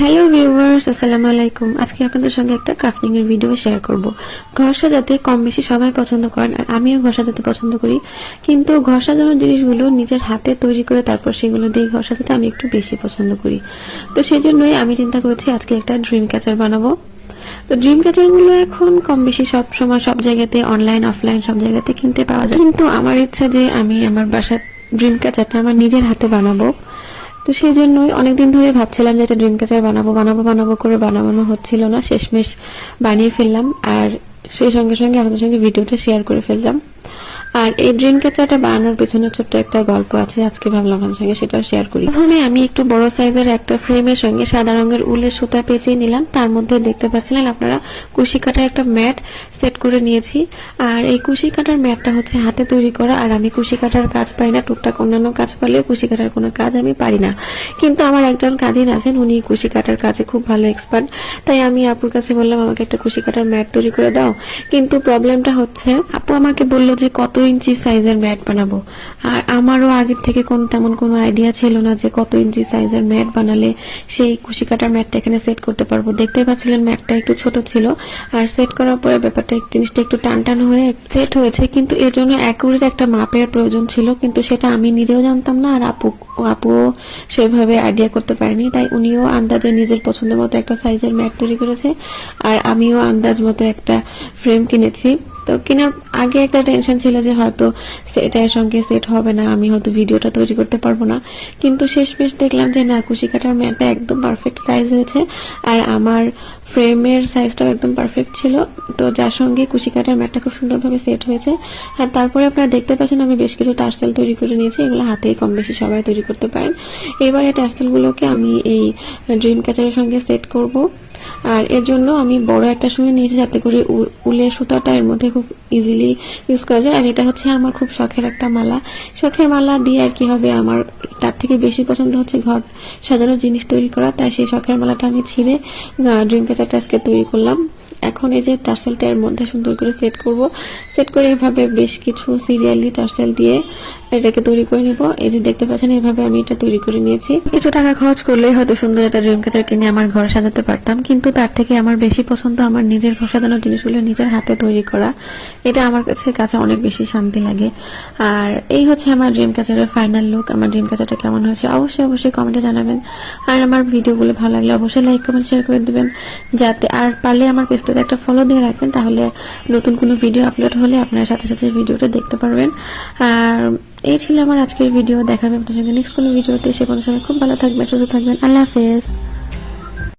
Hello viewers, আসসালামু আলাইকুম। আজকে আপনাদের সঙ্গে একটা ক্রাফটিং এর ভিডিও শেয়ার করব। ঘর সাজাতে কম বেশি সবাই পছন্দ করেন, আর আমিও ঘর সাজাতে পছন্দ করি। কিন্তু ঘর সাজানোর জিনিসগুলো নিজের হাতে তৈরি করে তারপর সেগুলো দিয়ে ঘর সাজাতে আমি একটু বেশি পছন্দ করি। তো সেজন্যই আমি চিন্তা করছি আজকে একটা ড্রিম ক্যাচার বানাবো। তো ড্রিম ক্যাচার গুলো এখন কম বেশি সব সময় সব জায়গাতে অনলাইন অফলাইন সব জায়গাতে কিনতে পাওয়া যায়, কিন্তু আমার ইচ্ছা যে আমি আমার বাসার ড্রিম ক্যাচারটা আমার নিজের হাতে বানাবো। তো সেই জন্যই অনেকদিন ধরে ভাবছিলাম যে একটা ড্রিম ক্যাচার বানাবো বানাবো বানাবো করে বানানো হচ্ছিল না, শেষমেশ বানিয়ে ফেললাম। আর সেই সঙ্গে সঙ্গে আপনাদের সঙ্গে ভিডিওটা শেয়ার করে ফেললাম। আর এই ড্রিম ক্যাচারটা বানানোর পেছনে ছোট্ট একটা গল্প আছে, আজকে ভাবলাম আপনাদের সঙ্গে সেটাও শেয়ার করি। প্রথমে আমি একটু বড় সাইজের একটা ফ্রেমের সঙ্গে সাদা রঙের উলের সুতা পেঁচিয়ে নিলাম। তার মধ্যে দেখতে পাচ্ছিলেন আপনারা কুশি কাটার একটা ম্যাট সেট করে নিয়েছি। আর এই কুশি কাটার ম্যাটটা হচ্ছে হাতে তৈরি করা, আর আমি কুশি কাটার কাজ পারি না, টুকটাক অন্যান্য কাজ পারলেও কুশি কাটার কোনো কাজ আমি পারি না। কিন্তু আমার একজন কাজিন আছেন, উনি কুশি কাটার কাজে খুব ভালো এক্সপার্ট। তাই আমি আপুর কাছে বললাম আমাকে একটা কুশি কাটার ম্যাট তৈরি করে দাও। কিন্তু প্রবলেমটা হচ্ছে আপু আমাকে বললো যে কত ইঞ্চি সাইজের ম্যাট বানাবো, আর আমারও আগের থেকে তেমন কোনো আইডিয়া ছিল না যে কত ইঞ্চি সাইজের ম্যাট বানালে সেই কুশি কাটার ম্যাটটা এখানে সেট করতে পারবো। দেখতেই পাচ্ছিলেন ম্যাটটা একটু ছোট ছিল, আর সেট করার পরে ব্যাপারটা জিনিসটা একটু টান টান হয়ে সেট হয়েছে, কিন্তু এর জন্য অ্যাকুরেট একটা মাপের প্রয়োজন ছিল, কিন্তু সেটা আমি নিজেও জানতাম না, আর আপুও সেভাবে আইডিয়া করতে পারেনি। তাই উনিও আন্দাজে নিজের পছন্দ মতো একটা সাইজের ম্যাট তৈরি করেছে, আর আমিও আন্দাজ মতো একটা ফ্রেম কিনেছি। তো কেনার আগে একটা টেনশন ছিল যে হয়তো এটার সঙ্গে সেট হবে না, আমি হয়তো ভিডিওটা তৈরি করতে পারবো না। কিন্তু শেষমেশ দেখলাম যে না, কুশি কাটার ম্যাটটা একদম পারফেক্ট সাইজ হয়েছে, আর আমার ফ্রেমের সাইজটাও একদম পারফেক্ট ছিল। তো যার সঙ্গে কুশি কাটার ম্যাটটা খুব সুন্দরভাবে সেট হয়েছে। আর তারপরে আপনারা দেখতে পাচ্ছেন আমি বেশ কিছু টার্সেল তৈরি করে নিয়েছি, এগুলো হাতেই কম বেশি সবাই তৈরি করতে পারেন। এবার এই টার্সেলগুলোকে আমি এই ড্রিম ক্যাচারের সঙ্গে সেট করব। আর এর জন্য আমি বড় একটা সুই নিয়েছি, যাতে করে উলের সুতাটা এর মধ্যে খুব ইজিলি ইউজ করা যায়। আর এটা হচ্ছে আমার খুব শখের একটা মালা। শখের মালা দিয়ে আর কি হবে, আমার তার থেকে বেশি পছন্দ হচ্ছে ঘর সাজানোর জিনিস তৈরি করা। তাই সেই শখের মালাটা আমি ছিঁড়ে ড্রিম ক্যাচারটা আজকে তৈরি করলাম। এখন এই যে টার্সেলটা এর মধ্যে সুন্দর করে সেট করব। সেট করে এইভাবে বেশ কিছু সিরিয়ালি টার্সেল দিয়ে এটাকে তৈরি করে নিব। এই যে দেখতে পাচ্ছেন এইভাবে আমি এটা তৈরি করে নিয়েছি। কিছু টাকা খরচ করলেই হয়তো সুন্দর একটা ড্রিম ক্যাচার কিনে আমার ঘর সাজাতে পারতাম, কিন্তু তার থেকে আমার বেশি পছন্দ আমার নিজের ঘর সাজানোর জিনিসগুলো নিজের হাতে তৈরি করা। এটা আমার কাছে অনেক বেশি শান্তি লাগে। আর এই হচ্ছে আমার ড্রিম ক্যাচারের ফাইনাল লুক। আমার ড্রিম ক্যাচারটা কেমন হয়েছে অবশ্যই কমেন্টে জানাবেন। আর আমার ভিডিওগুলো ভালো লাগলে অবশ্যই লাইক কমেন্ট শেয়ার করে দিবেন, যাতে আর পারলে আমার পেজটাতে একটা ফলো দিয়ে রাখবেন, তাহলে নতুন কোনো ভিডিও আপলোড হলে আপনারা সাথে সাথে ভিডিওটা দেখতে পারবেন। আর এই ছিল আমার আজকের ভিডিও। দেখাবে আপনার সঙ্গে নেক্সট কোনো ভিডিওতে। সে কোনো সময় খুব ভালো থাকবেন, সুস্থ থাকবেন। আল্লাহ হাফেজ।